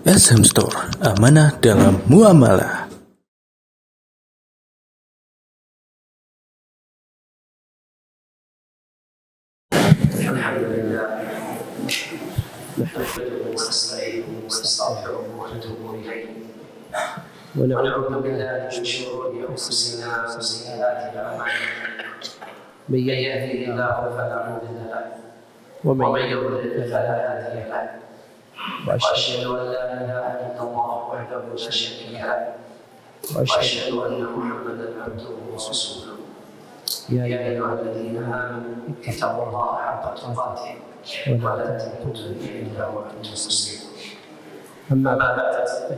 SM Store, amanah dalam muamalah. ونعوذ بالله من شرور انفسنا وسيئات اعمالنا من يهده الله فلا مضل له ومن يضلل فلا هادي له واشهد ان لا اله الا الله وحده لا شريك له واشهد ان محمدا عبده ورسوله يا ايها الذين امنوا اتقوا الله حق تقاته ولا تموتن الا وانتم مسلمون. أما بعد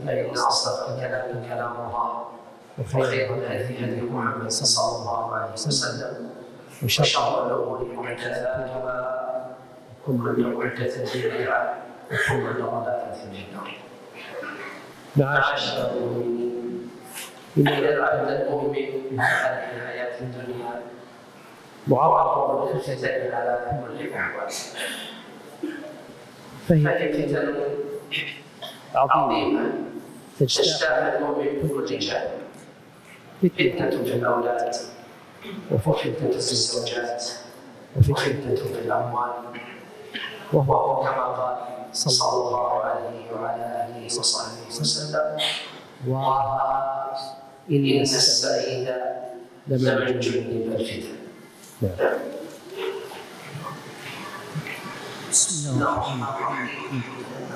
فإن أصدق الكلام كلام الله وخير الهدي هدي محمد صلى الله عليه وسلم وشر الأمور محدثاتها وكل محدثة بدعة وكل ضلالة في النار. معاشر المؤمنين، إن العبد المؤمن في هذه الحياة الدنيا معرض للفتن على كل الأحوال، فهي فتن عظيمة تجتاح المؤمن كل جانب، فتنة في الأولاد وفتنة في الزوجات وفتنة في الأموال، وهو كما قال صلى الله عليه وعلى آله وصحبه وسلم: إن السعيد لمن جنب الفتن. بسم الله الرحمن الرحيم.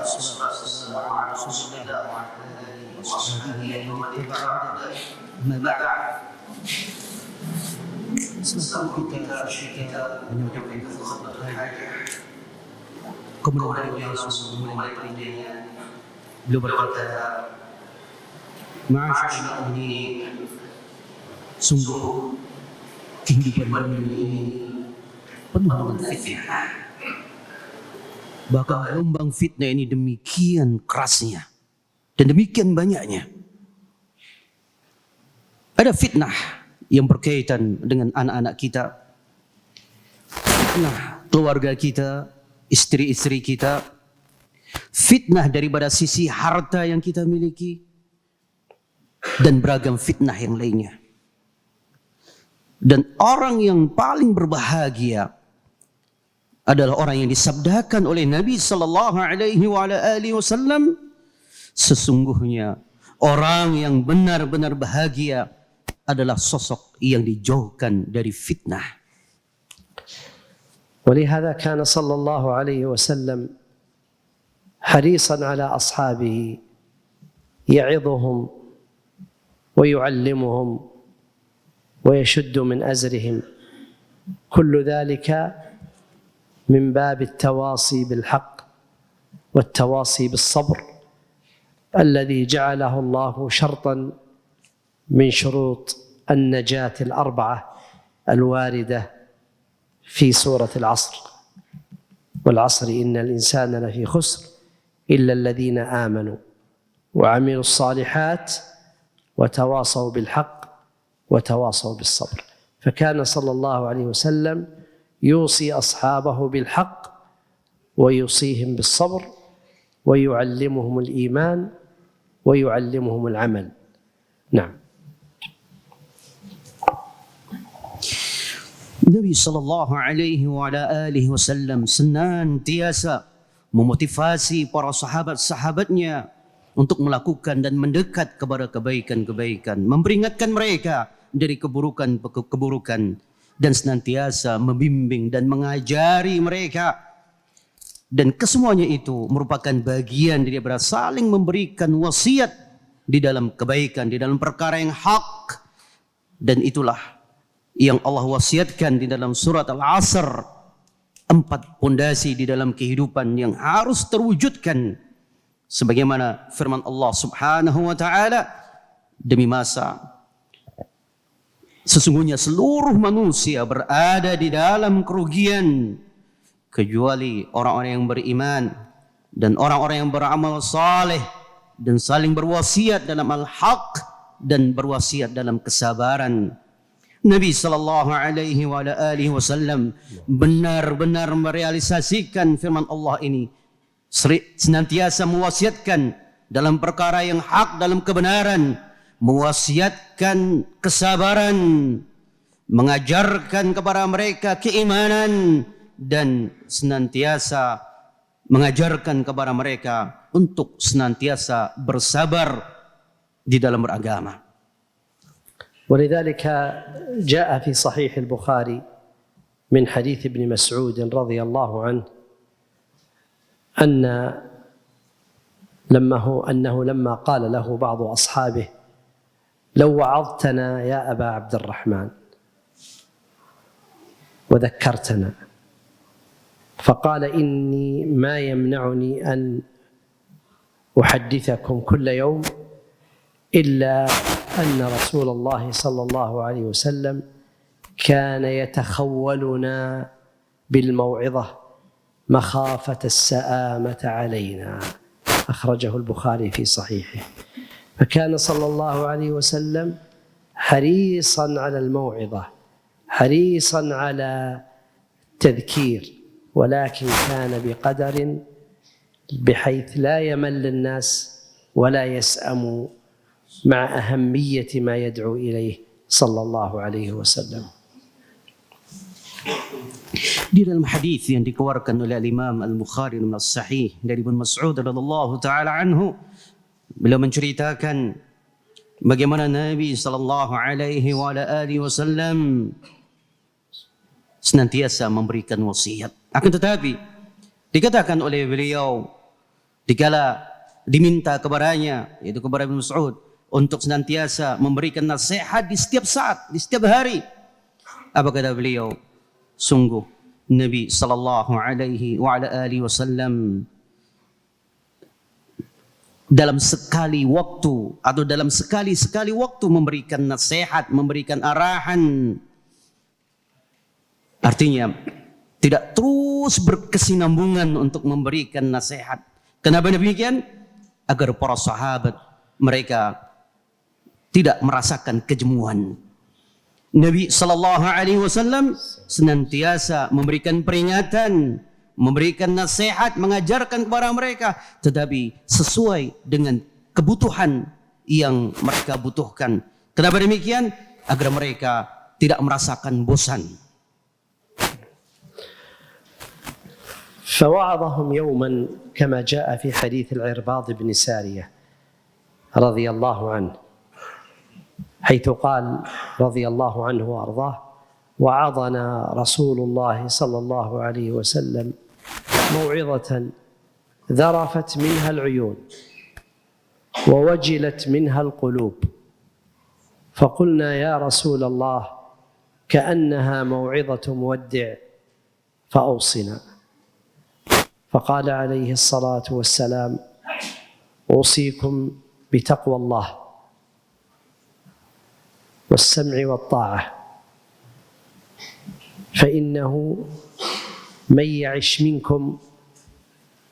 والصلاة والسلام على رسول الله وعلى آله وصحبه ومن اتبع هداه. أما بعد، setelah kita menyampaikan khutbah haji, kemudian beliau langsung memulai perindiannya. Beliau berkata, "Ma'asyarul mu'minin, sungguh kehidupan dunia ini penuh dengan fitnah. Bahkan gelombang fitnah ini demikian kerasnya dan demikian banyaknya. Ada fitnah yang berkaitan dengan anak-anak kita, fitnah keluarga kita, istri-istri kita, fitnah daripada sisi harta yang kita miliki, dan beragam fitnah yang lainnya. Dan orang yang paling berbahagia adalah orang yang disabdakan oleh Nabi sallallahu alaihi wasallam, sesungguhnya orang yang benar-benar bahagia adalah sosok yang dijauhkan dari fitnah. ولهذا كان صلى الله عليه وسلم حريصا على أصحابه يعظهم ويعلمهم ويشد من أزرهم، كل ذلك من باب التواصي بالحق والتواصي بالصبر الذي جعله الله شرطا من شروط النجاة الأربعة الواردة في سورة العصر: والعصر إن الإنسان لفي خسر إلا الذين آمنوا وعملوا الصالحات وتواصوا بالحق وتواصوا بالصبر. فكان صلى الله عليه وسلم يوصي أصحابه بالحق ويوصيهم بالصبر ويعلمهم الإيمان ويعلمهم العمل. نعم. Nabi sallallahu alaihi wasallam senantiasa memotivasi para sahabat-sahabatnya untuk melakukan dan mendekat kepada kebaikan-kebaikan, memperingatkan mereka dari keburukan-keburukan, dan senantiasa membimbing dan mengajari mereka. Dan kesemuanya itu merupakan bagian daripada saling memberikan wasiat di dalam kebaikan, di dalam perkara yang hak. Dan itulah yang Allah wasiatkan di dalam surat Al-Asr. 4 pondasi di dalam kehidupan yang harus terwujudkan, sebagaimana firman Allah Subhanahu wa taala, demi masa sesungguhnya seluruh manusia berada di dalam kerugian kecuali orang-orang yang beriman dan orang-orang yang beramal saleh dan saling berwasiat dalam al-haq dan berwasiat dalam kesabaran. Nabi sallallahu alaihi wasallam benar-benar merealisasikan firman Allah ini, senantiasa mewasiatkan dalam perkara yang hak, dalam kebenaran, mewasiatkan kesabaran, mengajarkan kepada mereka keimanan, dan senantiasa mengajarkan kepada mereka untuk senantiasa bersabar di dalam beragama. ولذلك جاء في صحيح البخاري من حديث ابن مسعود رضي الله عنه أنه لما قال له بعض أصحابه لو وعظتنا يا أبا عبد الرحمن وذكرتنا، فقال إني ما يمنعني أن أحدثكم كل يوم إلا أن رسول الله صلى الله عليه وسلم كان يتخولنا بالموعظة مخافة السآمة علينا، أخرجه البخاري في صحيحه. فكان صلى الله عليه وسلم حريصا على الموعظة، حريصا على التذكير، ولكن كان بقدر بحيث لا يمل الناس ولا يسأموا مع أهمية ما يدعو إليه صلى الله عليه وسلم. Di dalam hadis yang dikeluarkan oleh Imam Al-Bukhari dalam As-Sahih dari Ibnu Mas'ud radhiyallahu taala anhu, beliau menceritakan bagaimana Nabi sallallahu alaihi wasallam senantiasa memberikan wasiat. Akan tetapi dikatakan oleh beliau dikala diminta kepadanya, yaitu kepada Ibnu Mas'ud, untuk senantiasa memberikan nasihat di setiap saat, di setiap hari. Apa kata beliau? Sungguh Nabi sallallahu alaihi wasallam dalam sekali waktu atau dalam sekali waktu memberikan nasihat, memberikan arahan. Artinya tidak terus berkesinambungan untuk memberikan nasihat. Kenapa demikian? Agar para sahabat mereka tidak merasakan kejemuan. Nabi sallallahu alaihi wasallam senantiasa memberikan peringatan, memberikan nasihat, mengajarkan kepada mereka, tetapi sesuai dengan kebutuhan yang mereka butuhkan. Kenapa demikian? Agar mereka tidak merasakan bosan. فوعظهم يوما كما جاء في حديث العرباض بن سارية رضي الله عنه، حيث قال رضي الله عنه وأرضاه: وعظنا رسول الله صلى الله عليه وسلم موعظة ذرفت منها العيون ووجلت منها القلوب، فقلنا يا رسول الله كأنها موعظة مودع فأوصنا. فقال عليه الصلاة والسلام: أوصيكم بتقوى الله والسمع والطاعة، فإنه من يعش منكم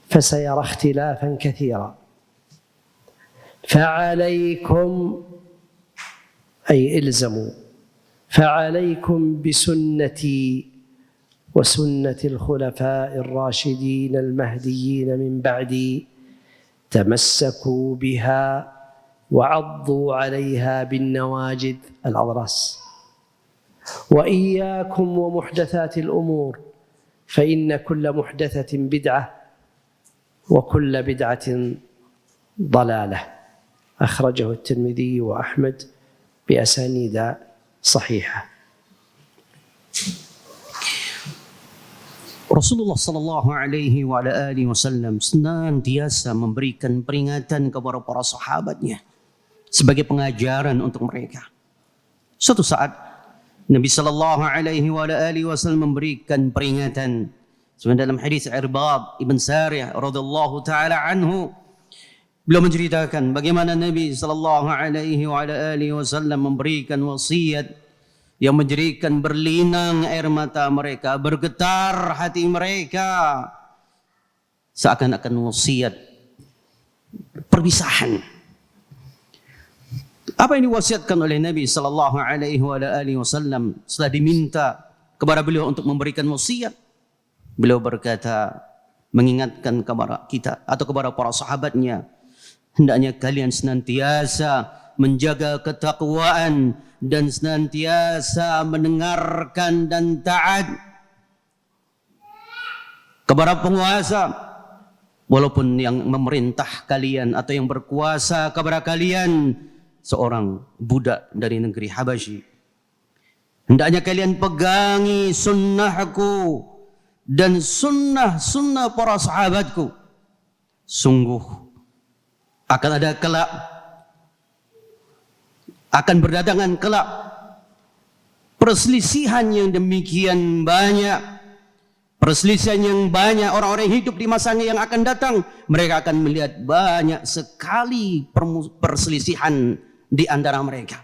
فسيرى اختلافا كثيرا، فعليكم أي إلزموا، فعليكم بسنتي وسنة الخلفاء الراشدين المهديين من بعدي، تمسكوا بها وعضوا عليها بالنواجذ الأضراس، وإياكم ومحدثات الأمور، فإن كل محدثة بدعة وكل بدعة ضلالة، أخرجه الترمذي وأحمد بأسانيد صحيحة. Rasulullah sallallahu alaihi wasallam senantiasa memberikan peringatan kepada para sahabatnya sebagai pengajaran untuk mereka. Suatu saat Nabi sallallahu alaihi wasallam memberikan peringatan. Sebenarnya dalam hadis Irbad ibn Sariyah radhiyallahu taala anhu, beliau menceritakan bagaimana Nabi sallallahu alaihi wasallam memberikan wasiat yang menjadikan berlinang air mata mereka, bergetar hati mereka, seakan-akan wasiat perpisahan. Apa yang diwasiatkan oleh Nabi sallallahu alaihi wasallam setelah diminta kepada beliau untuk memberikan wasiat? Beliau berkata, mengingatkan kepada kita atau kepada para sahabatnya, hendaknya kalian senantiasa menjaga ketakwaan dan senantiasa mendengarkan dan taat kepada penguasa, walaupun yang memerintah kalian atau yang berkuasa kepada kalian seorang budak dari negeri Habasyi. Hendaknya kalian pegangi sunnahku dan sunnah para sahabatku. Sungguh akan ada kelak, akan berdatangan kelak perselisihan yang demikian banyak. Perselisihan yang banyak, orang-orang yang hidup di masanya yang akan datang, mereka akan melihat banyak sekali perselisihan di antara mereka.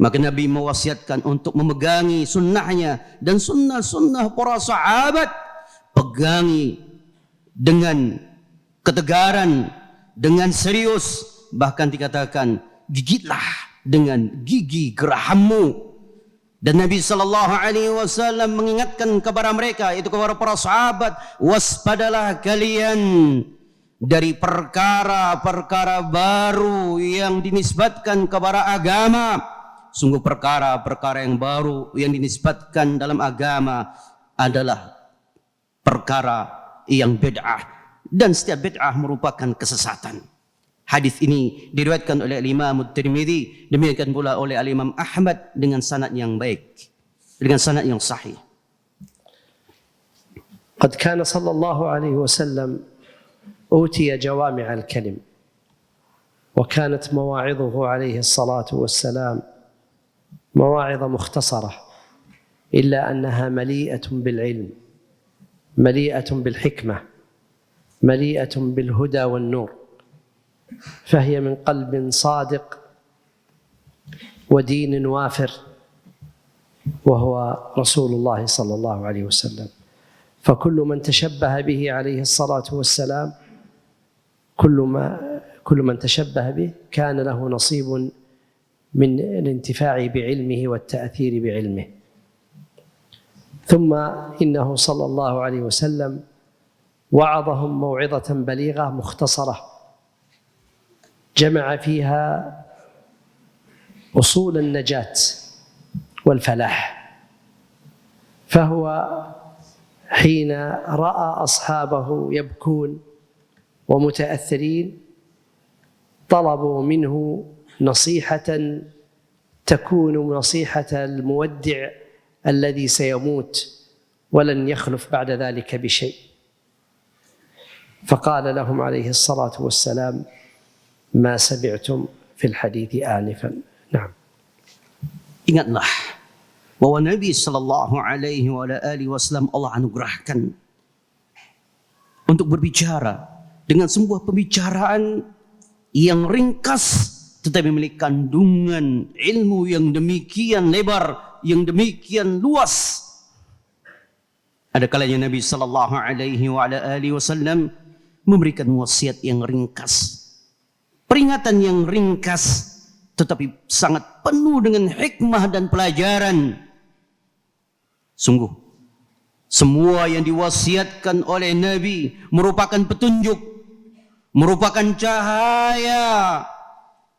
Maka Nabi mewasiatkan untuk memegangi sunnahnya dan sunnah para sahabat. Pegangi dengan ketegaran, dengan serius, bahkan dikatakan gigitlah dengan gigi gerahammu. Dan Nabi SAW mengingatkan kepada mereka, itu kepada para sahabat, waspadalah kalian dari perkara-perkara baru yang dinisbatkan kepada agama. Sungguh perkara-perkara yang baru yang dinisbatkan dalam agama adalah perkara yang bid'ah, dan setiap bid'ah merupakan kesesatan. Hadis ini diriwayatkan oleh Imam Tirmidzi, demikian pula oleh Imam Ahmad dengan sanad yang baik, dengan sanad yang sahih. قد كان صلى الله عليه وسلم أوتي جوامع الكلم، وكانت مواعظه عليه الصلاة والسلام مواعظ مختصرة، إلا أنها مليئة بالعلم، مليئة بالحكمة، مليئة بالهدى والنور، فهي من قلب صادق ودين وافر، وهو رسول الله صلى الله عليه وسلم. فكل من تشبه به عليه الصلاة والسلام، كل من تشبه به كان له نصيب من الانتفاع بعلمه والتأثير بعلمه. ثم إنه صلى الله عليه وسلم وعظهم موعظة بليغة مختصرة جمع فيها أصول النجاة والفلاح. فهو حين رأى أصحابه يبكون ومتأثرين طلبوا منه نصيحة تكون نصيحة المودع الذي سيموت ولن يخلف بعد ذلك بشيء، فقال لهم عليه الصلاة والسلام ما سمعتم في الحديث آنفا. نعم. Ingatlah bahwa Nabi sallallahu alaihi wasallam Allah anugerahkan untuk berbicara dengan sebuah pembicaraan yang ringkas tetapi memiliki kandungan ilmu yang demikian lebar, yang demikian luas. Ada kalanya Nabi sallallahu alaihi wasallam memberikan wasiat yang ringkas, peringatan yang ringkas, tetapi sangat penuh dengan hikmah dan pelajaran. Sungguh, semua yang diwasiatkan oleh Nabi merupakan petunjuk, merupakan cahaya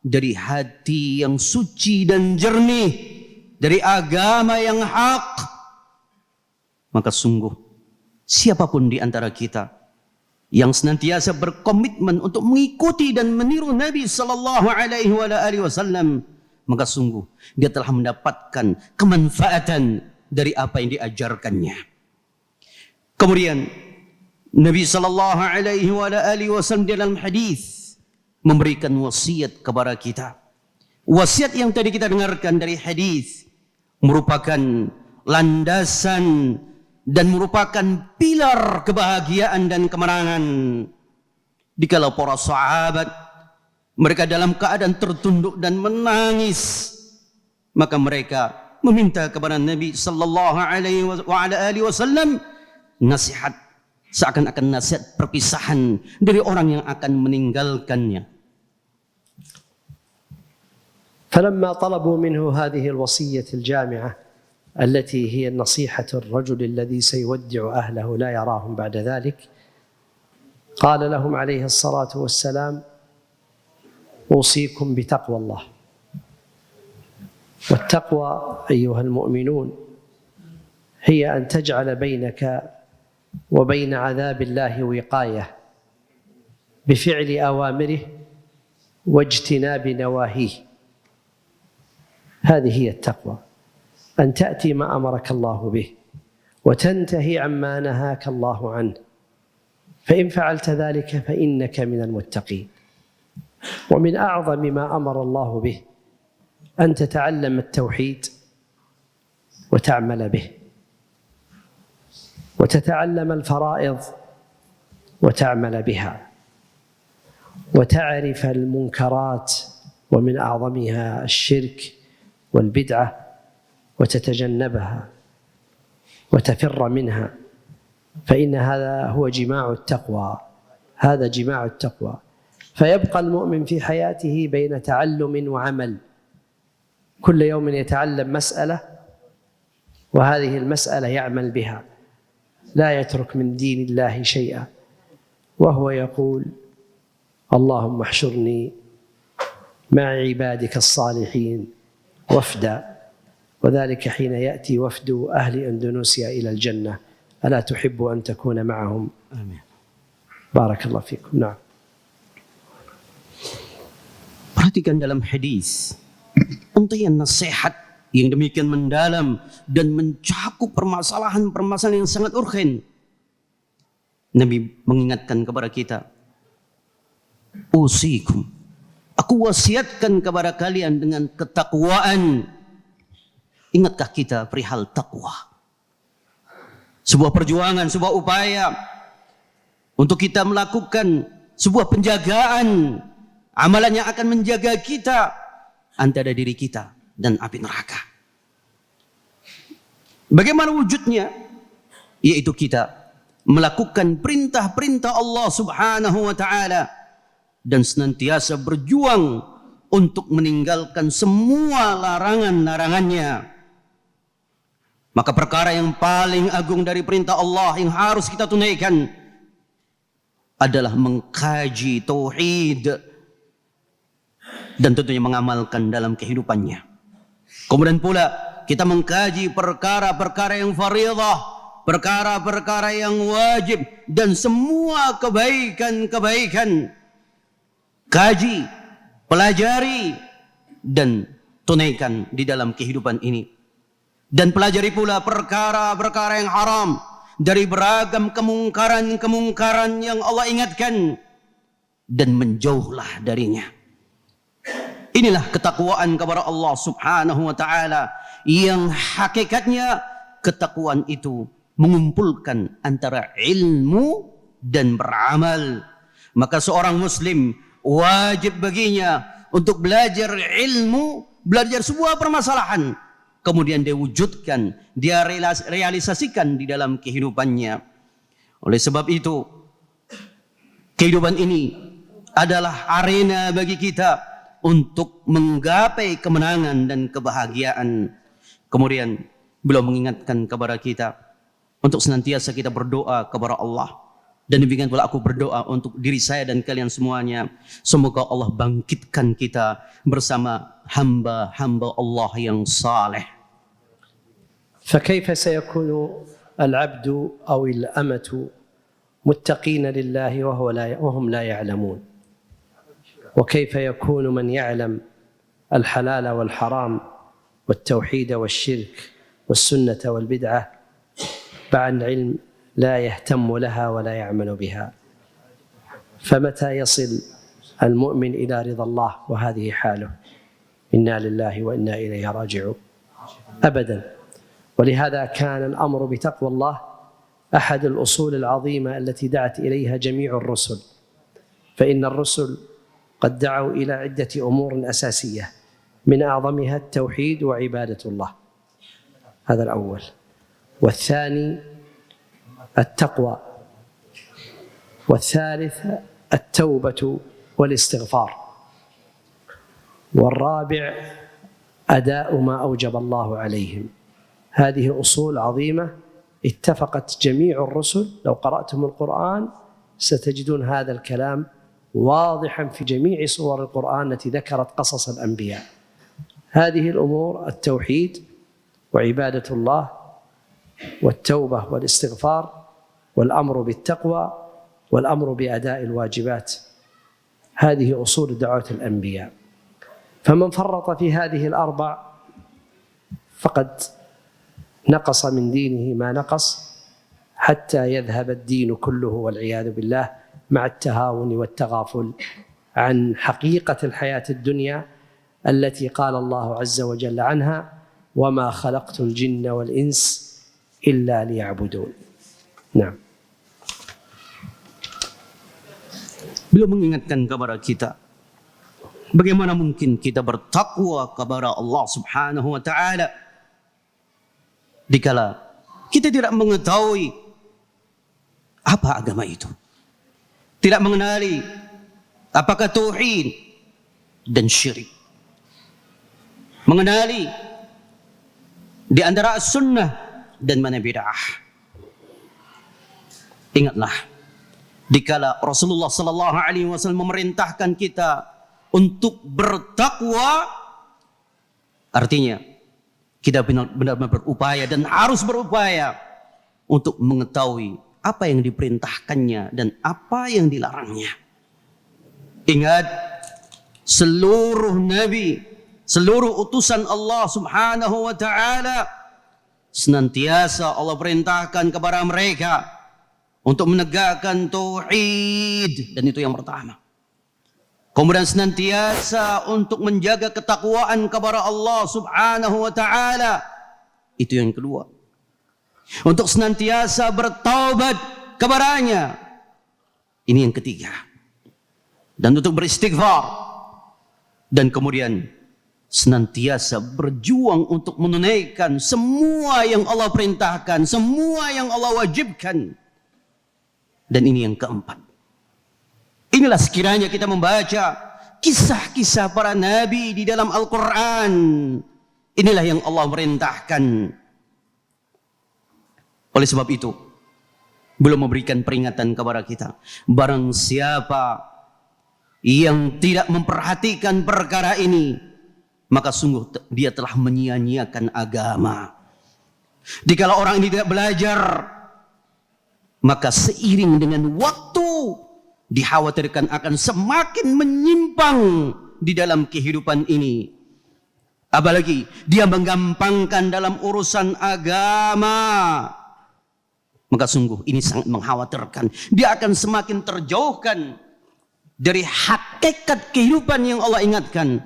dari hati yang suci dan jernih, dari agama yang hak. Maka sungguh, siapapun di antara kita yang senantiasa berkomitmen untuk mengikuti dan meniru Nabi sallallahu alaihi wasallam, maka sungguh dia telah mendapatkan kemanfaatan dari apa yang diajarkannya. Kemudian Nabi sallallahu alaihi wasallam dalam hadis memberikan wasiat kepada kita. Wasiat yang tadi kita dengarkan dari hadis merupakan landasan dan merupakan pilar kebahagiaan dan kemenangan. Dikala para sahabat mereka dalam keadaan tertunduk dan menangis, maka mereka meminta kepada Nabi sallallahu alaihi wasallam nasihat, seakan-akan nasihat perpisahan dari orang yang akan meninggalkannya. فلما طلبوا منه هذه الوصية الجامعة التي هي النصيحة الرجل الذي سيودع أهله لا يراهم بعد ذلك، قال لهم عليه الصلاة والسلام أوصيكم بتقوى الله. والتقوى أيها المؤمنون هي أن تجعل بينك وبين عذاب الله وقاية بفعل أوامره واجتناب نواهيه. هذه هي التقوى، أن تأتي ما أمرك الله به وتنتهي عما نهاك الله عنه، فإن فعلت ذلك فإنك من المتقين. ومن أعظم ما أمر الله به أن تتعلم التوحيد وتعمل به، وتتعلم الفرائض وتعمل بها، وتعرف المنكرات ومن أعظمها الشرك والبدعة وتتجنبها وتفر منها، فإن هذا هو جماع التقوى. هذا جماع التقوى. فيبقى المؤمن في حياته بين تعلم وعمل، كل يوم يتعلم مسألة وهذه المسألة يعمل بها، لا يترك من دين الله شيئا، وهو يقول: اللهم احشرني مع عبادك الصالحين وفدا، وذلك حين يأتي وفد أهل أندونيسيا إلى الجنة، ألا تحب أن تكون معهم؟ Amin. بارك الله فيكم. نعم. Perhatikan dalam hadis, untaian nasihat yang demikian mendalam dan mencakup permasalahan-permasalahan yang sangat urgen. Nabi mengingatkan kepada kita, usikum, aku wasiatkan kepada kalian dengan ketakwaan. Ingatkah kita perihal takwa? Sebuah perjuangan, sebuah upaya untuk kita melakukan sebuah penjagaan, amalan yang akan menjaga kita antara diri kita dan api neraka. Bagaimana wujudnya? Yaitu kita melakukan perintah-perintah Allah Subhanahu wa taala dan senantiasa berjuang untuk meninggalkan semua larangan-larangannya. Maka perkara yang paling agung dari perintah Allah yang harus kita tunaikan adalah mengkaji tauhid dan tentunya mengamalkan dalam kehidupannya. Kemudian pula kita mengkaji perkara-perkara yang fardhah, perkara-perkara yang wajib dan semua kebaikan-kebaikan. Kaji, pelajari dan tunaikan di dalam kehidupan ini. Dan pelajari pula perkara-perkara yang haram dari beragam kemungkaran-kemungkaran yang Allah ingatkan dan menjauhlah darinya. Inilah ketakwaan kepada Allah Subhanahu wa taala yang hakikatnya ketakwaan itu mengumpulkan antara ilmu dan beramal. Maka seorang muslim wajib baginya untuk belajar ilmu, belajar sebuah permasalahan, kemudian dia wujudkan, dia realisasikan di dalam kehidupannya. Oleh sebab itu, kehidupan ini adalah arena bagi kita untuk menggapai kemenangan dan kebahagiaan. Kemudian beliau mengingatkan kepada kita untuk senantiasa kita berdoa kepada Allah. Dan demikian pula aku berdoa untuk diri saya dan kalian semuanya. Semoga Allah bangkitkan kita bersama hamba-hamba Allah yang saleh. فكيف سيكون العبد أو الأمة متقين لله وهم لا يعلمون؟ وكيف يكون من يعلم الحلال والحرام والتوحيد والشرك والسنة والبدعة بعد علم لا يهتم لها ولا يعمل بها؟ فمتى يصل المؤمن إلى رضا الله وهذه حاله؟ إنا لله وإنا إليه راجعون. أبدا. ولهذا كان الأمر بتقوى الله أحد الأصول العظيمة التي دعت إليها جميع الرسل، فإن الرسل قد دعوا إلى عدة أمور أساسية من أعظمها التوحيد وعبادة الله، هذا الأول. والثاني التقوى، والثالث التوبة والاستغفار، والرابع أداء ما أوجب الله عليهم. هذه أصول عظيمة اتفقت جميع الرسل، لو قرأتم القرآن ستجدون هذا الكلام واضحا في جميع سور القرآن التي ذكرت قصص الأنبياء. هذه الأمور التوحيد وعبادة الله والتوبة والاستغفار والأمر بالتقوى والأمر بأداء الواجبات، هذه أصول دعوة الأنبياء. فمن فرط في هذه الأربع فقد نقص من دينه ما نقص، حتى يذهب الدين كله والعياذ بالله، مع التهاون والتغافل عن حقيقة الحياة الدنيا التي قال الله عز وجل عنها: وما خلقت الجن والإنس إلا ليعبدون. نعم. Beliau mengingatkan kepada kita, bagaimana mungkin kita bertakwa kepada Allah Subhanahu wa taala dikala kita tidak mengetahui apa agama itu, tidak mengenali apakah tauhid dan syirik, mengenali di antara sunnah dan mana bid'ah. Ingatlah, dikala Rasulullah sallallahu alaihi wasallam memerintahkan kita untuk bertakwa, artinya kita benar-benar berupaya dan harus berupaya untuk mengetahui apa yang diperintahkannya dan apa yang dilarangnya. Ingat, seluruh nabi, seluruh utusan Allah Subhanahu wa taala senantiasa Allah perintahkan kepada mereka untuk menegakkan tauhid, dan itu yang pertama. Kemudian senantiasa untuk menjaga ketakwaan kepada Allah Subhanahu wa taala, itu yang kedua. Untuk senantiasa bertaubat kepadanya, ini yang ketiga. Dan untuk beristighfar, dan kemudian senantiasa berjuang untuk menunaikan semua yang Allah perintahkan, semua yang Allah wajibkan. Dan ini yang keempat. Inilah sekiranya kita membaca kisah-kisah para nabi di dalam Al-Quran. Inilah yang Allah merintahkan. Oleh sebab itu, belum memberikan peringatan kepada kita. Barang siapa yang tidak memperhatikan perkara ini, maka sungguh dia telah menyia-nyiakan agama. Dikala orang ini tidak belajar, maka seiring dengan waktu dikhawatirkan akan semakin menyimpang di dalam kehidupan ini. Apalagi dia menggampangkan dalam urusan agama, maka sungguh ini sangat mengkhawatirkan. Dia akan semakin terjauhkan dari hakikat kehidupan yang Allah ingatkan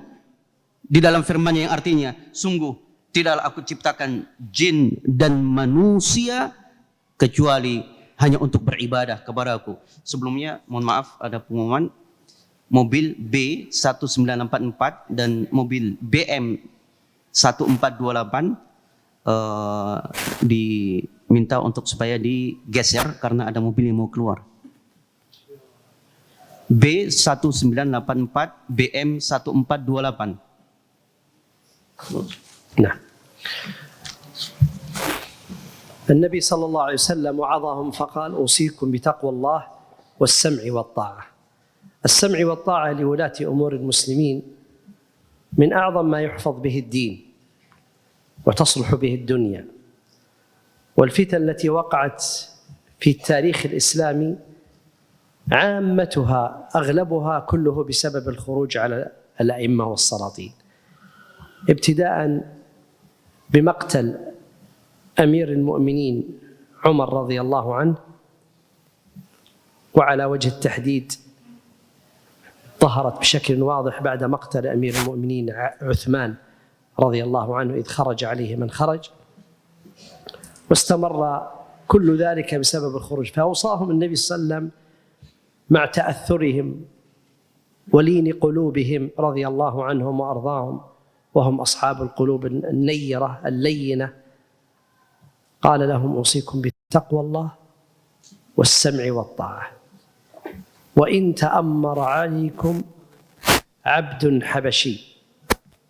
di dalam firman-Nya, yang artinya, sungguh tidaklah aku ciptakan jin dan manusia kecuali hanya untuk beribadah kepadaku. Sebelumnya, mohon maaf, ada pengumuman mobil B1984 dan mobil BM 1428 diminta untuk supaya digeser karena ada mobil yang mau keluar. B1984 BM 1428. Nah, النبي صلى الله عليه وسلم وعظهم فقال: أوصيكم بتقوى الله والسمع والطاعة. السمع والطاعة لولاة أمور المسلمين من أعظم ما يحفظ به الدين وتصلح به الدنيا. والفتن التي وقعت في التاريخ الإسلامي عامتها أغلبها كله بسبب الخروج على الأئمة والسلاطين، ابتداء بمقتل أمير المؤمنين عمر رضي الله عنه، وعلى وجه التحديد ظهرت بشكل واضح بعد مقتل أمير المؤمنين عثمان رضي الله عنه إذ خرج عليه من خرج، واستمر كل ذلك بسبب الخروج. فأوصاهم النبي صلى الله عليه وسلم مع تأثرهم ولين قلوبهم رضي الله عنهم وأرضاهم، وهم أصحاب القلوب النيرة اللينة، قال لهم: أوصيكم بتقوى الله والسمع والطاعة، وإن تأمر عليكم عبد حبشي،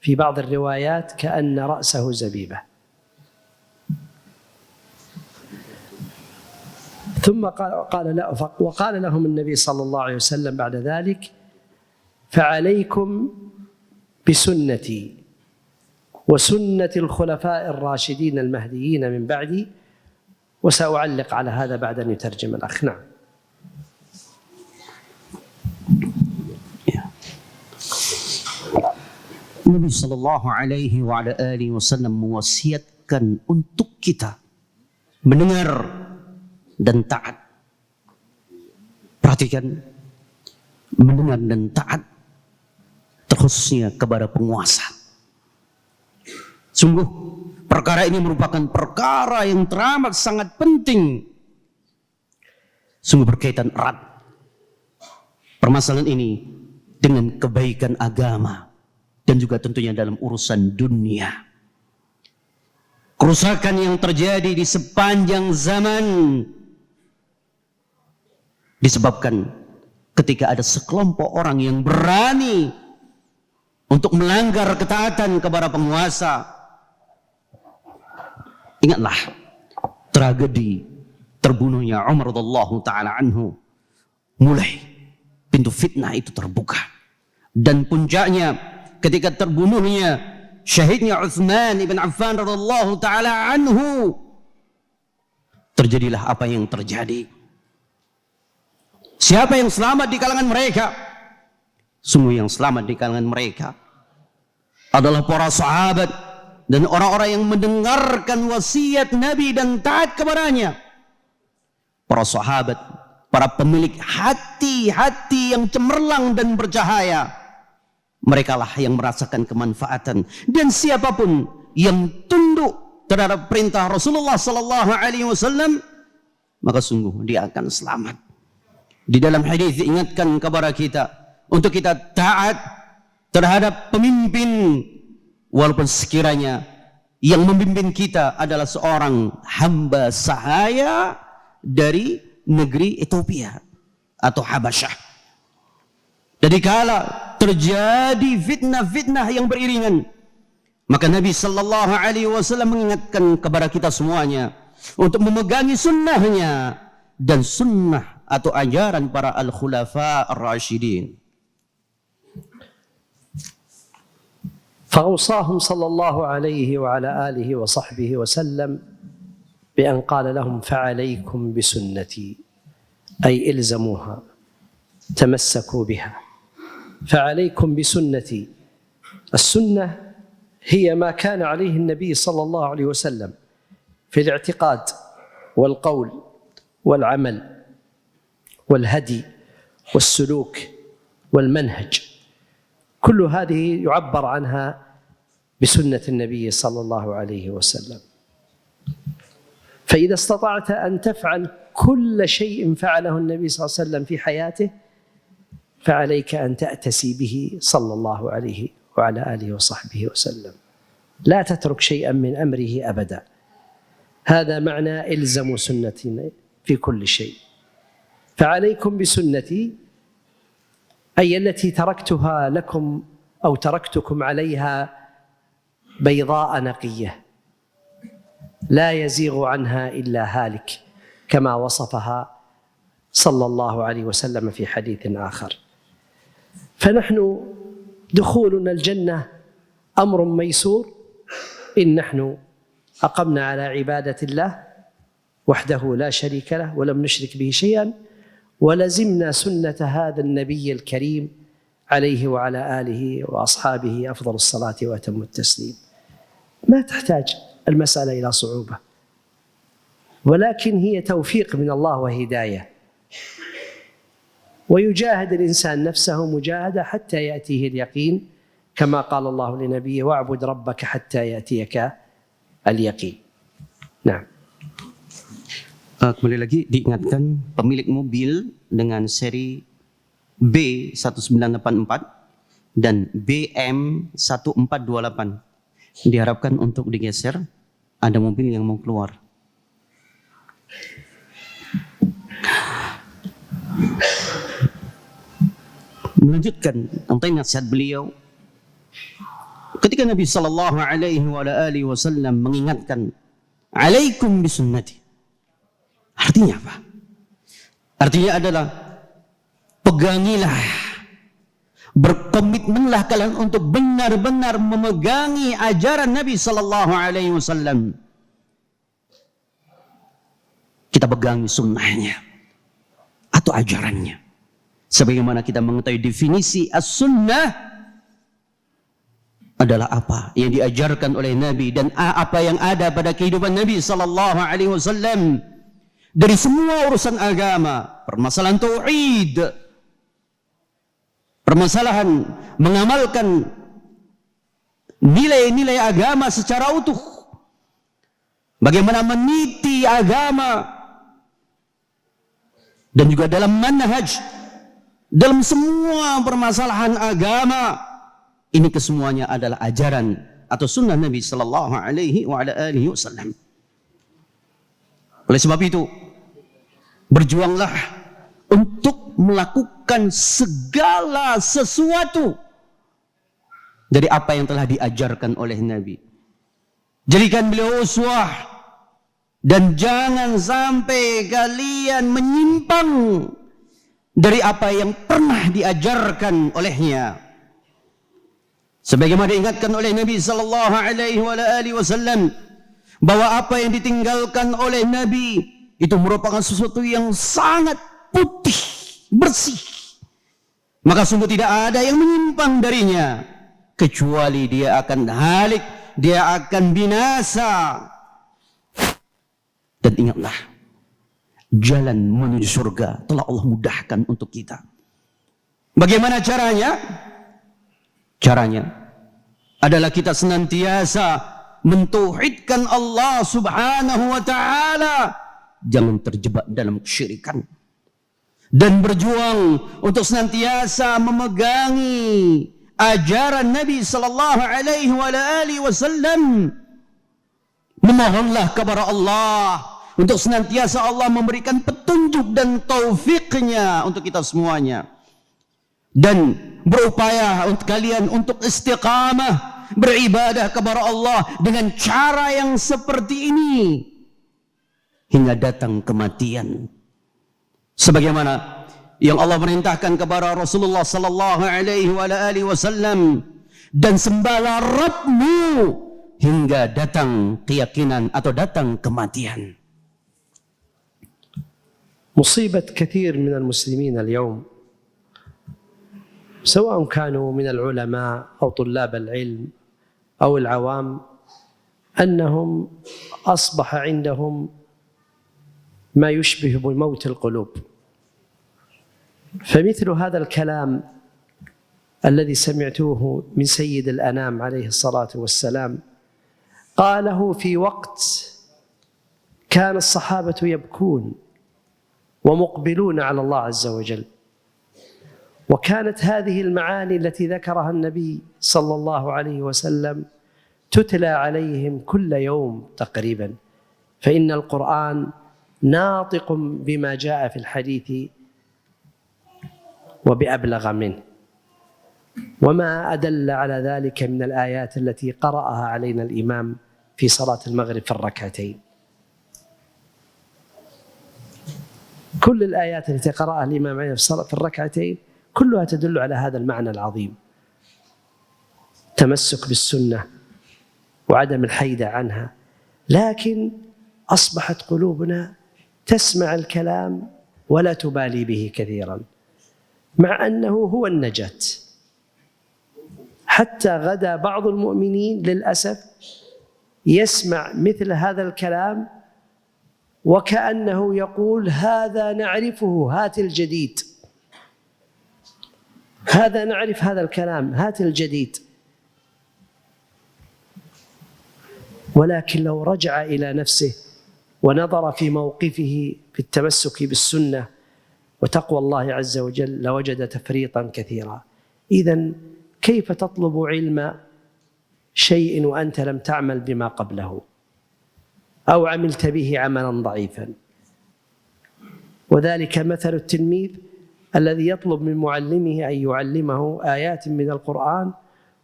في بعض الروايات كأن رأسه زبيبة. ثم وقال لهم النبي صلى الله عليه وسلم بعد ذلك: فعليكم بسنتي وسنة الخلفاء الراشدين المهديين من بعدي. وسأعلق على هذا بعد أن يترجم الأخ. نعم. Nabi sallallahu alaihi wa ala alihi wasallam mewasiatkan untuk kita mendengar dan taat. Perhatikan, mendengar dan taat terkhususnya kepada penguasa. Sungguh perkara ini merupakan perkara yang teramat sangat penting. Sungguh berkaitan erat permasalahan ini dengan kebaikan agama dan juga tentunya dalam urusan dunia. Kerusakan yang terjadi di sepanjang zaman disebabkan ketika ada sekelompok orang yang berani untuk melanggar ketaatan kepada penguasa. Ingatlah tragedi terbunuhnya Umar radhiyallahu taala anhu. Mulai pintu fitnah itu terbuka, dan puncaknya ketika terbunuhnya syahidnya Utsman ibn Affan radhiyallahu taala anhu, terjadilah apa yang terjadi. Siapa yang selamat di kalangan mereka? Sungguh yang selamat di kalangan mereka adalah para sahabat dan orang-orang yang mendengarkan wasiat Nabi dan taat kepadanya. Para sahabat, para pemilik hati-hati yang cemerlang dan bercahaya, merekalah yang merasakan kemanfaatan. Dan siapapun yang tunduk terhadap perintah Rasulullah sallallahu alaihi wasallam, maka sungguh dia akan selamat. Di dalam hadis diingatkan kepada kita untuk kita taat terhadap pemimpin, walaupun sekiranya yang memimpin kita adalah seorang hamba sahaya dari negeri Ethiopia atau Habasyah. Jadi kala terjadi fitnah-fitnah yang beriringan, maka Nabi sallallahu alaihi wasallam mengingatkan kepada kita semuanya untuk memegangi sunnahnya dan sunnah atau ajaran para al-khulafa ar-rasyidin. فأوصاهم صلى الله عليه وعلى آله وصحبه وسلم بأن قال لهم: فعليكم بسنتي، أي إلزموها، تمسكوا بها. فعليكم بسنتي، السنة هي ما كان عليه النبي صلى الله عليه وسلم في الاعتقاد والقول والعمل والهدي والسلوك والمنهج. كل هذه يعبر عنها بسنة النبي صلى الله عليه وسلم. فإذا استطعت أن تفعل كل شيء فعله النبي صلى الله عليه وسلم في حياته فعليك أن تأتسي به صلى الله عليه وعلى آله وصحبه وسلم. لا تترك شيئا من أمره أبدا. هذا معنى إلزموا سنتي في كل شيء. فعليكم بسنتي، أي التي تركتها لكم أو تركتكم عليها بيضاء نقية لا يزيغ عنها إلا هالك، كما وصفها صلى الله عليه وسلم في حديث آخر. فنحن دخولنا الجنة أمر ميسور إن نحن أقمنا على عبادة الله وحده لا شريك له ولم نشرك به شيئا، ولزمنا سنة هذا النبي الكريم عليه وعلى آله وأصحابه أفضل الصلاة وأتم التسليم. ما تحتاج المسألة إلى صعوبة، ولكن هي توفيق من الله وهداية، ويجاهد الإنسان نفسه مجاهدة حتى يأتيه اليقين، كما قال الله لنبيه: واعبد ربك حتى يأتيك اليقين. نعم. Kembali lagi diingatkan pemilik mobil dengan seri B1984 dan BM1428 diharapkan untuk digeser, ada mobil yang mau keluar. Melanjutkan tentang nasihat beliau ketika Nabi sallallahu alaihi wasallam mengingatkan, "Alaikum bisunnati." Artinya apa? Artinya adalah pegangilah, berkomitmenlah kalian untuk benar-benar memegangi ajaran Nabi sallallahu alaihi wasallam. Kita pegangi sunnahnya atau ajarannya. Sebagaimana kita mengetahui definisi as-sunnah adalah apa yang diajarkan oleh Nabi dan apa yang ada pada kehidupan Nabi sallallahu alaihi wasallam dari semua urusan agama, permasalahan tauhid, permasalahan mengamalkan nilai-nilai agama secara utuh, bagaimana meniti agama, dan juga dalam manhaj, dalam semua permasalahan agama, ini kesemuanya adalah ajaran atau sunnah Nabi sallallahu alaihi wasallam. Oleh sebab itu, berjuanglah untuk melakukan segala sesuatu dari apa yang telah diajarkan oleh Nabi. Jadikan beliau uswah. Dan jangan sampai kalian menyimpang dari apa yang pernah diajarkan olehnya. Sebagaimana diingatkan oleh Nabi sallallahu alaihi wasallam bahwa apa yang ditinggalkan oleh Nabi itu merupakan sesuatu yang sangat putih, bersih. Maka sungguh tidak ada yang menyimpang darinya kecuali dia akan halik, dia akan binasa. Dan ingatlah, jalan menuju surga telah Allah mudahkan untuk kita. Bagaimana caranya? Caranya adalah kita senantiasa mentauhidkan Allah subhanahu wa ta'ala. Jangan terjebak dalam kesyirikan. Dan berjuang untuk senantiasa memegangi ajaran Nabi sallallahu alaihi wasallam. Memohonlah kepada Allah untuk senantiasa Allah memberikan petunjuk dan taufiknya untuk kita semuanya. Dan berupaya untuk kalian untuk istiqamah, beribadah kepada Allah dengan cara yang seperti ini hingga datang kematian. Sebagaimana yang Allah perintahkan kepada Rasulullah sallallahu alaihi wasallam, dan sembahlah Rabbmu hingga datang keyakinan atau datang kematian. مصيبة كثير من المسلمين اليوم سواء كانوا من العلماء أو طلاب العلم أو العوام أنهم أصبح عندهم ما يشبه بموت القلوب. فمثل هذا الكلام الذي سمعتوه من سيد الأنام عليه الصلاة والسلام قاله في وقت كان الصحابة يبكون ومقبلون على الله عز وجل، وكانت هذه المعاني التي ذكرها النبي صلى الله عليه وسلم تتلى عليهم كل يوم تقريبا، فإن القرآن ناطق بما جاء في الحديث وبأبلغ منه، وما أدل على ذلك من الآيات التي قرأها علينا الإمام في صلاة المغرب في الركعتين. كل الآيات التي قرأها الإمام عليه في الركعتين كلها تدل على هذا المعنى العظيم، تمسك بالسنة وعدم الحيدة عنها. لكن أصبحت قلوبنا تسمع الكلام ولا تبالي به كثيرا، مع أنه هو النجاة. حتى غدا بعض المؤمنين للأسف يسمع مثل هذا الكلام وكأنه يقول هذا نعرفه، هات الجديد، هذا نعرف هذا الكلام، هات الجديد. ولكن لو رجع إلى نفسه ونظر في موقفه في التمسك بالسنة وتقوى الله عز وجل لوجد تفريطا كثيرا. إذن كيف تطلب علم شيء وأنت لم تعمل بما قبله أو عملت به عملا ضعيفا؟ وذلك مثل التلميذ الذي يطلب من معلمه أن يعلمه آيات من القرآن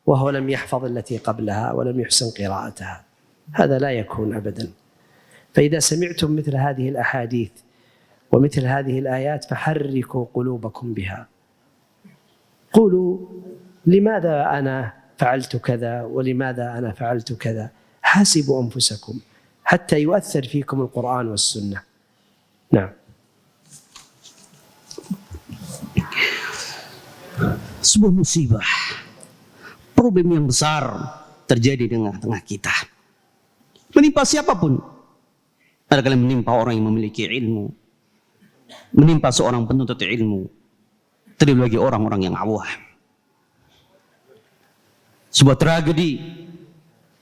وهو لم يحفظ التي قبلها ولم يحسن قراءتها. هذا لا يكون أبدا. فإذا سمعتم مثل هذه الأحاديث ومثل هذه الآيات فحركوا قلوبكم بها. قولوا لماذا أنا فعلت كذا ولماذا أنا فعلت كذا. حاسبوا أنفسكم حتى يؤثر فيكم القرآن والسنة. نعم. Sebuah musibah, problem yang besar terjadi di tengah-tengah kita. Menimpa siapapun. Ada kali menimpa orang yang memiliki ilmu, menimpa seorang penuntut ilmu, terlebih lagi orang-orang yang awam. Sebuah tragedi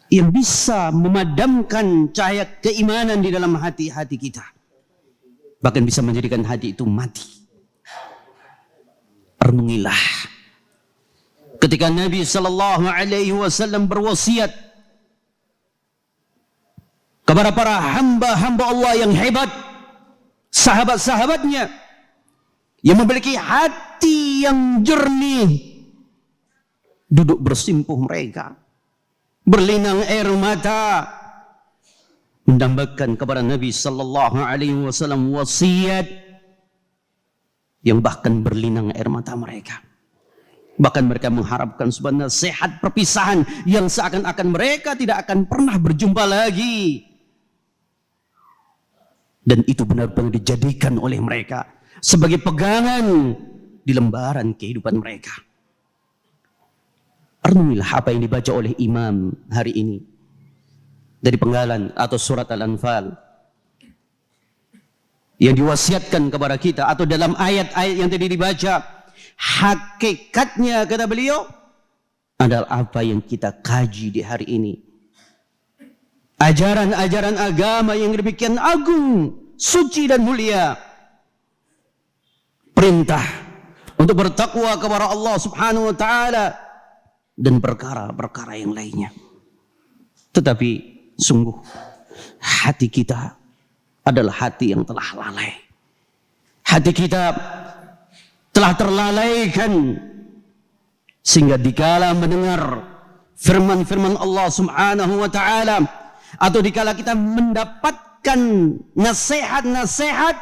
yang bisa memadamkan cahaya keimanan di dalam hati-hati kita, bahkan bisa menjadikan hati itu mati. Renungilah ketika Nabi sallallahu alaihi wasallam berwasiat kepada para hamba-hamba Allah yang hebat, sahabat-sahabatnya yang memiliki hati yang jernih, duduk bersimpuh mereka, berlinang air mata, mendambakan kepada Nabi sallallahu alaihi wasallam wasiat yang bahkan berlinang air mata mereka. Bahkan mereka mengharapkan sebuah nasihat perpisahan yang seakan-akan mereka tidak akan pernah berjumpa lagi. Dan itu benar-benar dijadikan oleh mereka sebagai pegangan di lembaran kehidupan mereka. Renungilah apa yang dibaca oleh imam hari ini dari penggalan atau surat Al-Anfal yang diwasiatkan kepada kita, atau dalam ayat-ayat yang tadi dibaca, hakikatnya kata beliau adalah apa yang kita kaji di hari ini. Ajaran-ajaran agama yang demikian agung, suci dan mulia. Perintah untuk bertakwa kepada Allah Subhanahu wa taala dan perkara-perkara yang lainnya. Tetapi sungguh hati kita adalah hati yang telah lalai. Hati kita telah terlalaikan sehingga dikala mendengar firman-firman Allah Subhanahu wa taala atau dikala kita mendapatkan nasihat-nasihat,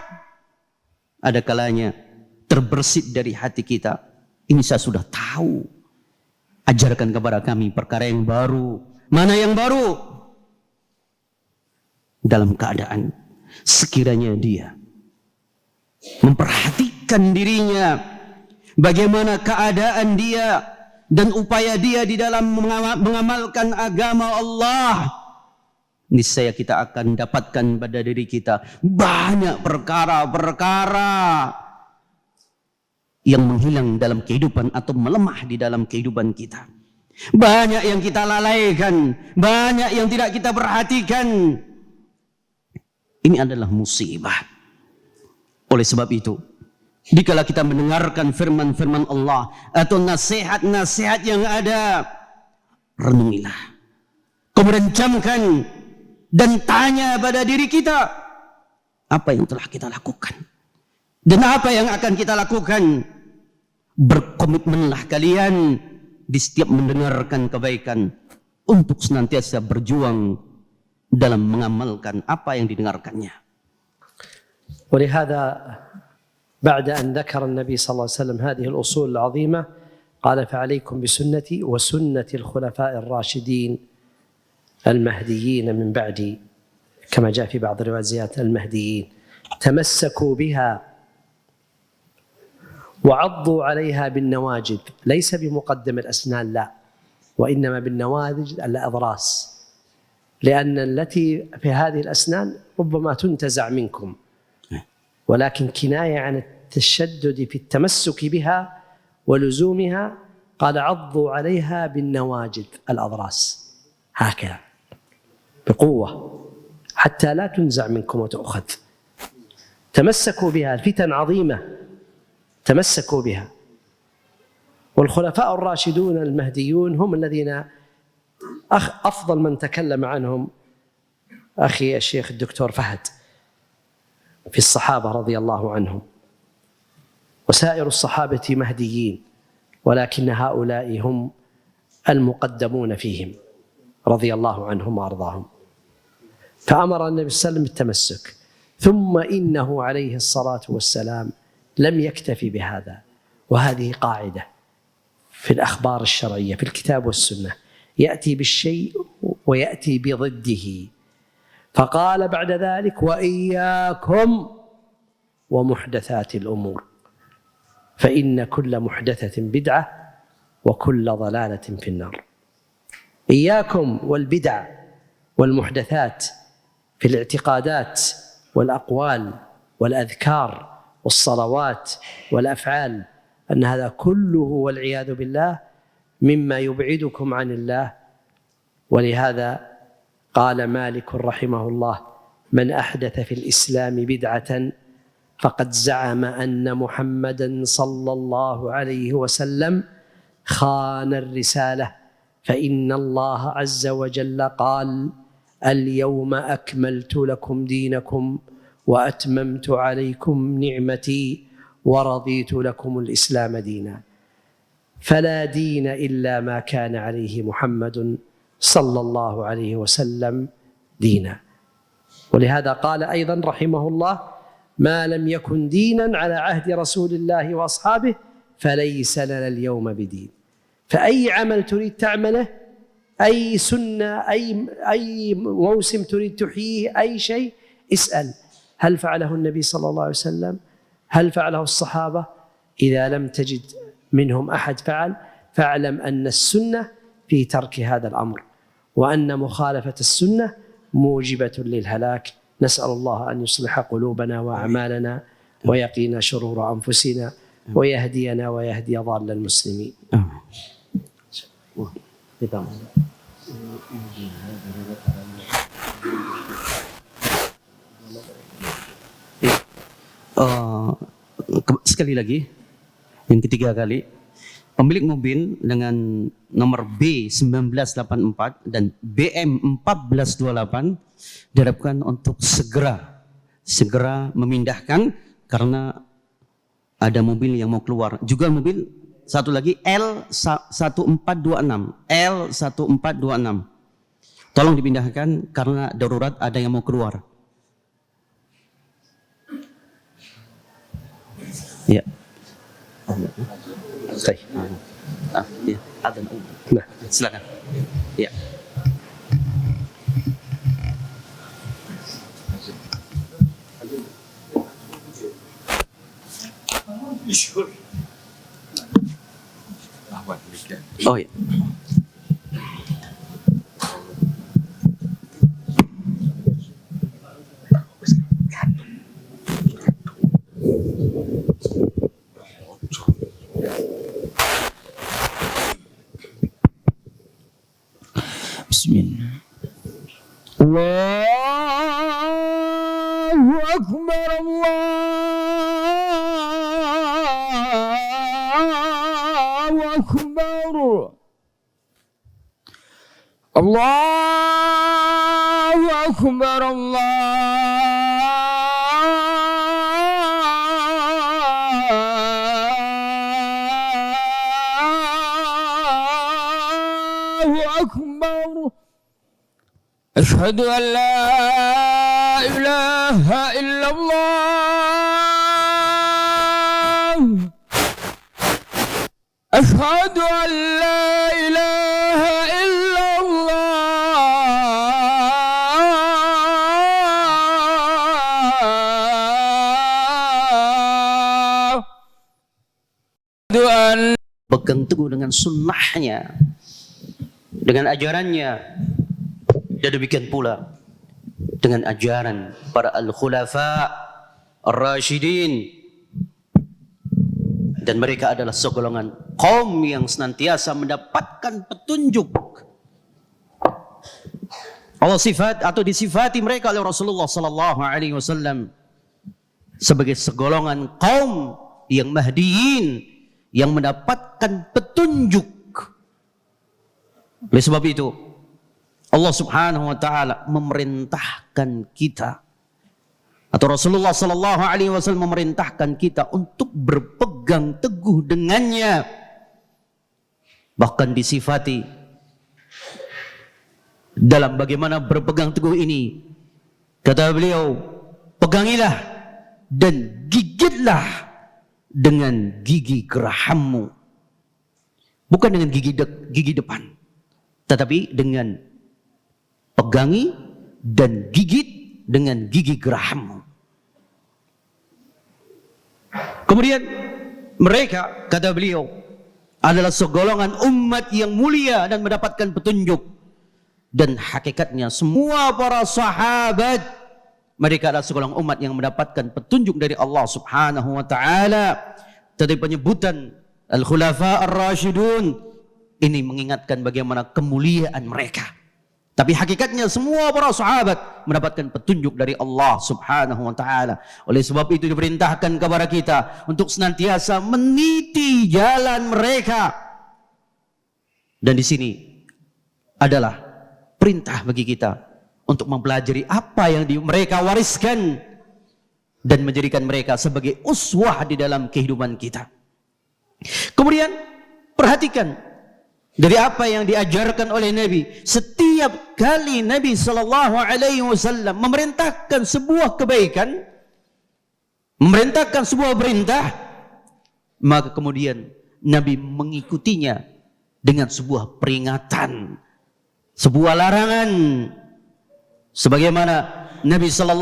ada kalanya terbersit dari hati kita, ini saya sudah tahu, ajarkan kepada kami perkara yang baru. Mana yang baru? Dalam keadaan sekiranya dia memperhatikan dirinya, bagaimana keadaan dia dan upaya dia di dalam mengamalkan agama Allah, niscaya kita akan dapatkan pada diri kita banyak perkara-perkara yang menghilang dalam kehidupan atau melemah di dalam kehidupan kita. Banyak yang kita lalaikan, banyak yang tidak kita perhatikan. Ini adalah musibah. Oleh sebab itu, dikala kita mendengarkan firman-firman Allah atau nasihat-nasihat yang ada, renungilah. Kemudian camkan dan tanya pada diri kita, apa yang telah kita lakukan dan apa yang akan kita lakukan. Berkomitmenlah kalian di setiap mendengarkan kebaikan untuk senantiasa berjuang dalam mengamalkan apa yang didengarkannya. ولهذا بعد أن ذكر النبي صلى الله عليه وسلم هذه الأصول العظيمة قال فعليكم بسنتي وسنة الخلفاء الراشدين المهديين من بعدي كما جاء في بعض الروايات المهديين تمسكوا بها وعضوا عليها بالنواجذ، ليس بمقدم الأسنان لا، وإنما بالنواجذ الأضراس، لأن التي في هذه الأسنان ربما تنتزع منكم، ولكن كناية عن التشدد في التمسك بها ولزومها. قال عضوا عليها بالنواجذ الأضراس، هكذا بقوة حتى لا تنزع منكم وتأخذ. تمسكوا بها، الفتن عظيمة، تمسكوا بها. والخلفاء الراشدون المهديون هم الذين أفضل من تكلم عنهم أخي الشيخ الدكتور فهد في الصحابة رضي الله عنهم، وسائر الصحابة مهديين، ولكن هؤلاء هم المقدمون فيهم رضي الله عنهم وأرضاهم. فأمر النبي صلى الله عليه وسلم بالتمسك، ثم إنه عليه الصلاة والسلام لم يكتفي بهذا، وهذه قاعدة في الأخبار الشرعية في الكتاب والسنة، يأتي بالشيء ويأتي بضده، فقال بعد ذلك: وإياكم ومحدثات الأمور فإن كل محدثة بدعة وكل ضلالة في النار. إياكم والبدع والمحدثات في الاعتقادات والأقوال والأذكار والصلوات والأفعال، أن هذا كله والعياذ بالله مما يبعدكم عن الله. ولهذا قال مالك رحمه الله: من أحدث في الإسلام بدعة فقد زعم أن محمدا صلى الله عليه وسلم خان الرسالة، فإن الله عز وجل قال: اليوم أكملت لكم دينكم وأتممت عليكم نعمتي ورضيت لكم الإسلام دينا. فلا دين إلا ما كان عليه محمد صلى الله عليه وسلم دينا. ولهذا قال أيضا رحمه الله: ما لم يكن دينا على عهد رسول الله وأصحابه فليس لنا اليوم بدين. فأي عمل تريد تعمله، أي سنة، أي موسم تريد تحييه، أي شيء، اسأل: هل فعله النبي صلى الله عليه وسلم؟ هل فعله الصحابة؟ إذا لم تجد منهم أحد فعل، فاعلم أن السنة في ترك هذا الأمر، وأن مخالفة السنة موجبة للهلاك. نسأل الله أن يصلح قلوبنا وأعمالنا ويقينا شرور أنفسنا ويهدينا ويهدي ضال المسلمين. Sekali lagi, yang ketiga kali, pemilik mobil dengan nomor B1984 dan BM1428 diharapkan untuk segera memindahkan karena ada mobil yang mau keluar. Juga mobil satu lagi L1426. Tolong dipindahkan karena darurat, ada yang mau keluar. Ya. Ya, adzan. Nah, silakan. Ya. Oh ya. Bismillah. Allahu Akbar, Allahu Akbar, Allahu Akbar, Allahu Akbar. أشهد أن لا إله إلا الله. أشهد أن لا إله إلا الله. Pegang teguh dengan sunnahnya, dengan ajarannya. Dan demikian pula dengan ajaran para al-khulafa ar-rasyidin, dan mereka adalah segolongan kaum yang senantiasa mendapatkan petunjuk. Allah sifat atau disifati mereka oleh Rasulullah sallallahu alaihi wasallam sebagai segolongan kaum yang mahdiyin, yang mendapatkan petunjuk. Oleh sebab itu Allah Subhanahu wa taala memerintahkan kita, atau Rasulullah sallallahu alaihi wasallam memerintahkan kita untuk berpegang teguh dengannya. Bahkan disifati dalam bagaimana berpegang teguh ini, kata beliau, pegangilah dan gigitlah dengan gigi gerahammu. Bukan dengan gigi depan, tetapi dengan pegangi dan gigit dengan gigi gerahammu. Kemudian mereka, kata beliau, adalah segolongan umat yang mulia dan mendapatkan petunjuk. Dan hakikatnya semua para sahabat, mereka adalah segolongan umat yang mendapatkan petunjuk dari Allah Subhanahu wa taala. Tadi penyebutan Al-Khulafa Ar-Rashidun ini mengingatkan bagaimana kemuliaan mereka. Tapi hakikatnya semua para sahabat mendapatkan petunjuk dari Allah Subhanahu wa taala. Oleh sebab itu diperintahkan kepada kita untuk senantiasa meniti jalan mereka. Dan di sini adalah perintah bagi kita untuk mempelajari apa yang mereka wariskan dan menjadikan mereka sebagai uswah di dalam kehidupan kita. Kemudian perhatikan dari apa yang diajarkan oleh Nabi. Setiap kali Nabi SAW memerintahkan sebuah kebaikan, memerintahkan sebuah perintah, maka kemudian Nabi mengikutinya dengan sebuah peringatan, sebuah larangan. Sebagaimana Nabi SAW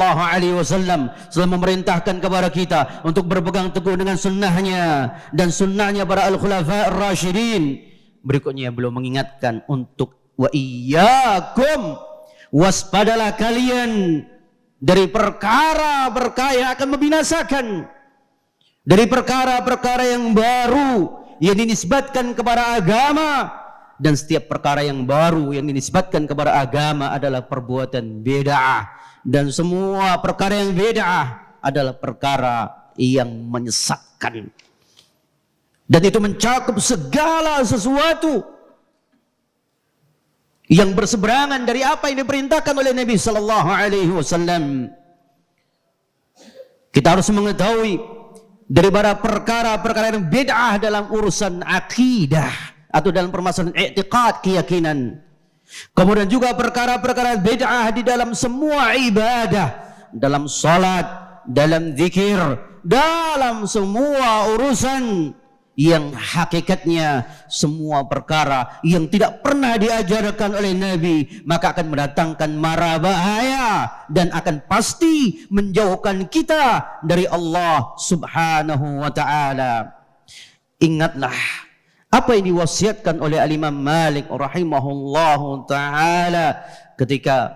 memerintahkan kepada kita untuk berpegang teguh dengan sunnahnya dan sunnahnya para al-khulafa ar-rasyidin. Berikutnya beliau mengingatkan untuk wa iyyakum, waspadalah kalian dari perkara-perkara yang akan membinasakan, dari perkara-perkara yang baru yang dinisbatkan kepada agama. Dan setiap perkara yang baru yang dinisbatkan kepada agama adalah perbuatan bid'ah. Dan semua perkara yang bid'ah adalah perkara yang menyesatkan. Dan itu mencakup segala sesuatu yang berseberangan dari apa yang diperintahkan oleh Nabi sallallahu alaihi wasallam. Kita harus mengetahui daripada perkara-perkara yang bid'ah dalam urusan akidah atau dalam permasalahan i'tiqad, keyakinan. Kemudian juga perkara-perkara bid'ah di dalam semua ibadah, dalam salat, dalam zikir, dalam semua urusan yang hakikatnya semua perkara yang tidak pernah diajarkan oleh Nabi, maka akan mendatangkan mara bahaya dan akan pasti menjauhkan kita dari Allah Subhanahu wa taala. Ingatlah apa yang diwasiatkan oleh Al-Imam Malik rahimahullahu ta'ala ketika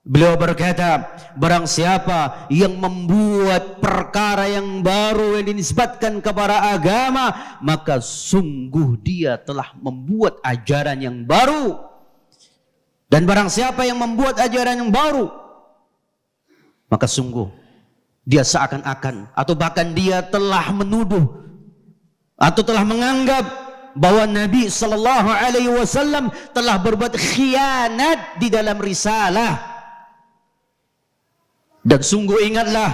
beliau berkata, barang siapa yang membuat perkara yang baru yang dinisbatkan kepada agama, maka sungguh dia telah membuat ajaran yang baru. Dan barang siapa yang membuat ajaran yang baru, maka sungguh dia seakan-akan atau bahkan dia telah menuduh atau telah menganggap bahwa Nabi sallallahu alaihi wasallam telah berbuat khianat di dalam risalah. Dan sungguh ingatlah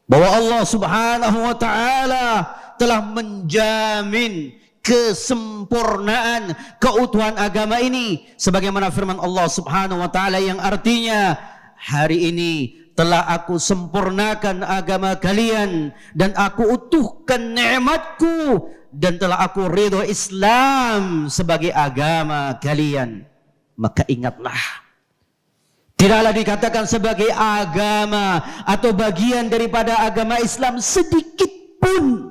bahwa Allah Subhanahu wa taala telah menjamin kesempurnaan keutuhan agama ini sebagaimana firman Allah Subhanahu wa taala yang artinya, hari ini telah aku sempurnakan agama kalian dan aku utuhkan nikmatku dan telah aku ridho Islam sebagai agama kalian. Maka ingatlah, tidaklah dikatakan sebagai agama atau bagian daripada agama Islam sedikit pun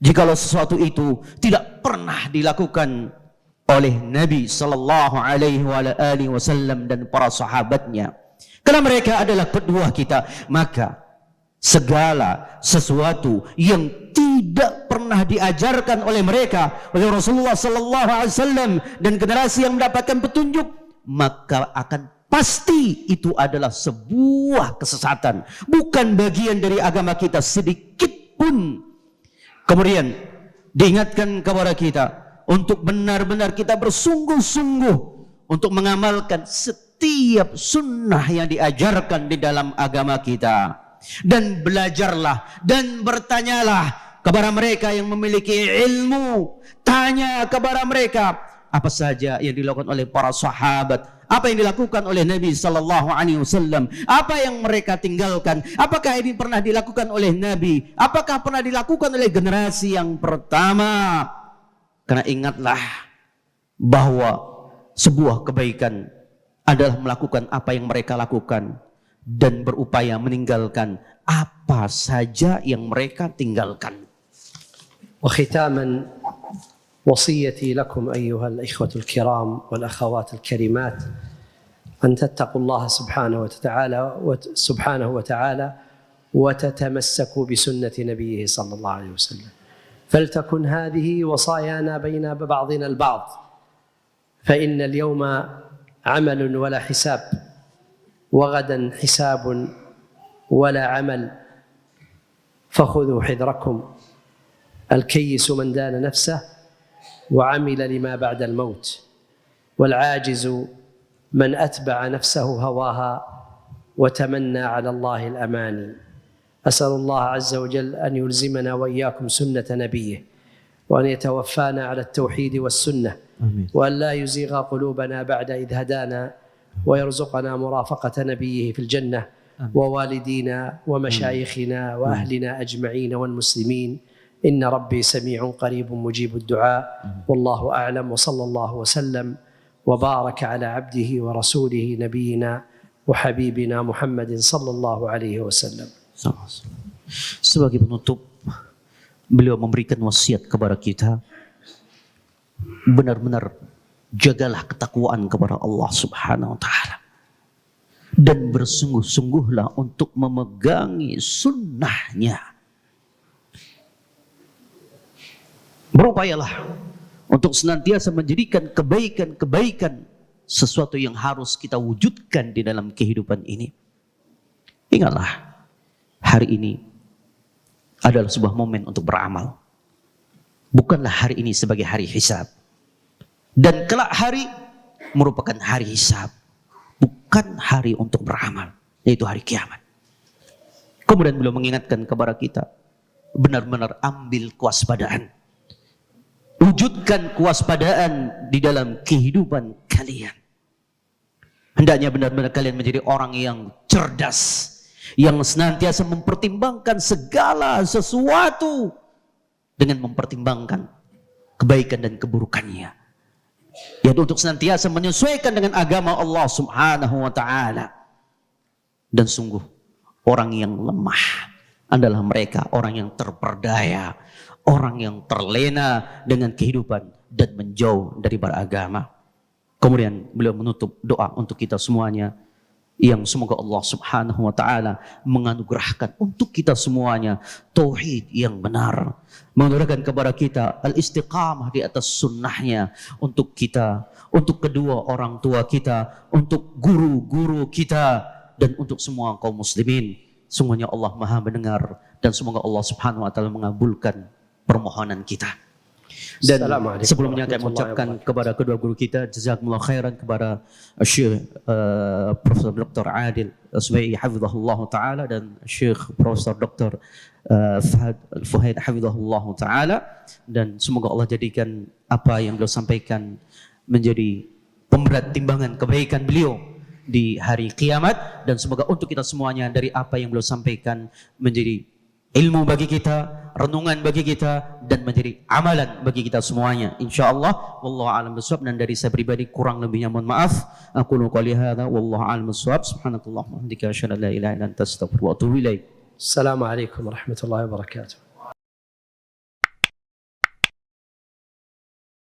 jikalau sesuatu itu tidak pernah dilakukan oleh Nabi sallallahu alaihi wasallam dan para sahabatnya. Karena mereka adalah kedua kita, maka segala sesuatu yang tidak pernah diajarkan oleh mereka, oleh Rasulullah sallallahu alaihi wasallam dan generasi yang mendapatkan petunjuk, maka akan pasti itu adalah sebuah kesesatan, bukan bagian dari agama kita sedikit pun. Kemudian diingatkan kepada kita untuk benar-benar kita bersungguh-sungguh untuk mengamalkan setiap sunnah yang diajarkan di dalam agama kita. Dan belajarlah dan bertanyalah kepada mereka yang memiliki ilmu. Tanya kepada mereka apa saja yang dilakukan oleh para sahabat, apa yang dilakukan oleh Nabi sallallahu alaihi wasallam, apa yang mereka tinggalkan. Apakah ini pernah dilakukan oleh Nabi? Apakah pernah dilakukan oleh generasi yang pertama? Karena ingatlah bahwa sebuah kebaikan adalah melakukan apa yang mereka lakukan dan berupaya meninggalkan apa saja yang mereka tinggalkan. وختاما وصيتي لكم أيها الإخوة الكرام والأخوات الكريمات أن تتقوا الله سبحانه وتعالى وتتمسكوا بسنة نبيه صلى الله عليه وسلم، فلتكن هذه وصايانا بين بعضنا البعض، فإن اليوم عمل ولا حساب، وغدا حساب ولا عمل، فخذوا حذركم. الكيس من دان نفسه وعمل لما بعد الموت، والعاجز من أتبع نفسه هواها وتمنى على الله الأماني. أسأل الله عز وجل أن يلزمنا وإياكم سنة نبيه، وأن يتوفانا على التوحيد والسنة، وأن لا يزيغ قلوبنا بعد إذ هدانا، ويرزقنا مرافقة نبيه في الجنة ووالدينا ومشايخنا وأهلنا أجمعين والمسلمين. إن ربي سميع قريب مجيب الدعاء، والله أعلم، وصلى الله وسلم وبارك على عبده ورسوله نبينا وحبيبنا محمد صلى الله عليه وسلم. Sebagai penutup, beliau memberikan wasiat kepada kita, benar-benar jagalah ketakwaan kepada Allah Subhanahu wa taala dan bersungguh-sungguhlah untuk memegangi sunnahnya. Berupayalah untuk senantiasa menjadikan kebaikan-kebaikan sesuatu yang harus kita wujudkan di dalam kehidupan ini. Ingatlah, hari ini adalah sebuah momen untuk beramal. Bukanlah hari ini sebagai hari hisab. Dan kelak hari merupakan hari hisab. Bukan hari untuk beramal, yaitu hari kiamat. Kemudian beliau mengingatkan kepada kita, benar-benar ambil kewaspadaan. Wujudkan kewaspadaan di dalam kehidupan kalian. Hendaknya benar-benar kalian menjadi orang yang cerdas, yang senantiasa mempertimbangkan segala sesuatu dengan mempertimbangkan kebaikan dan keburukannya. Yaitu untuk senantiasa menyesuaikan dengan agama Allah Subhanahu wa taala. Dan sungguh orang yang lemah adalah mereka orang yang terperdaya, orang yang terlena dengan kehidupan dan menjauh dari beragama. Kemudian beliau menutup doa untuk kita semuanya, yang semoga Allah Subhanahu wa taala menganugerahkan untuk kita semuanya tauhid yang benar, menganugerahkan kepada kita al-istiqamah di atas sunnahnya untuk kita, untuk kedua orang tua kita, untuk guru-guru kita, dan untuk semua kaum muslimin. Semuanya Allah Maha mendengar, dan semoga Allah Subhanahu wa taala mengabulkan permohonan kita. Dan sebelumnya kami mengucapkan kepada kedua guru kita, jazakumullah khairan, kepada Syekh Profesor Dr. Adil Subairi hafizahullah taala dan Syekh Profesor Dr. Fuhaid hafizahullah taala, dan semoga Allah jadikan apa yang beliau sampaikan menjadi pemberat timbangan kebaikan beliau di hari kiamat, dan semoga untuk kita semuanya dari apa yang beliau sampaikan menjadi ilmu bagi kita, renungan bagi kita, dan menjadi amalan bagi kita semuanya, insyaallah. Wallahu a'lam bishawab. Dan dari saya pribadi kurang lebihnya mohon maaf. Aqulu qouli hadza wallahu a'lam bishawab. Subhanakallahumma wa bihamdika asyhadu an la ilaha illa anta astaghfiruka wa atubu ilaik. Assalamualaikum warahmatullahi wabarakatuh.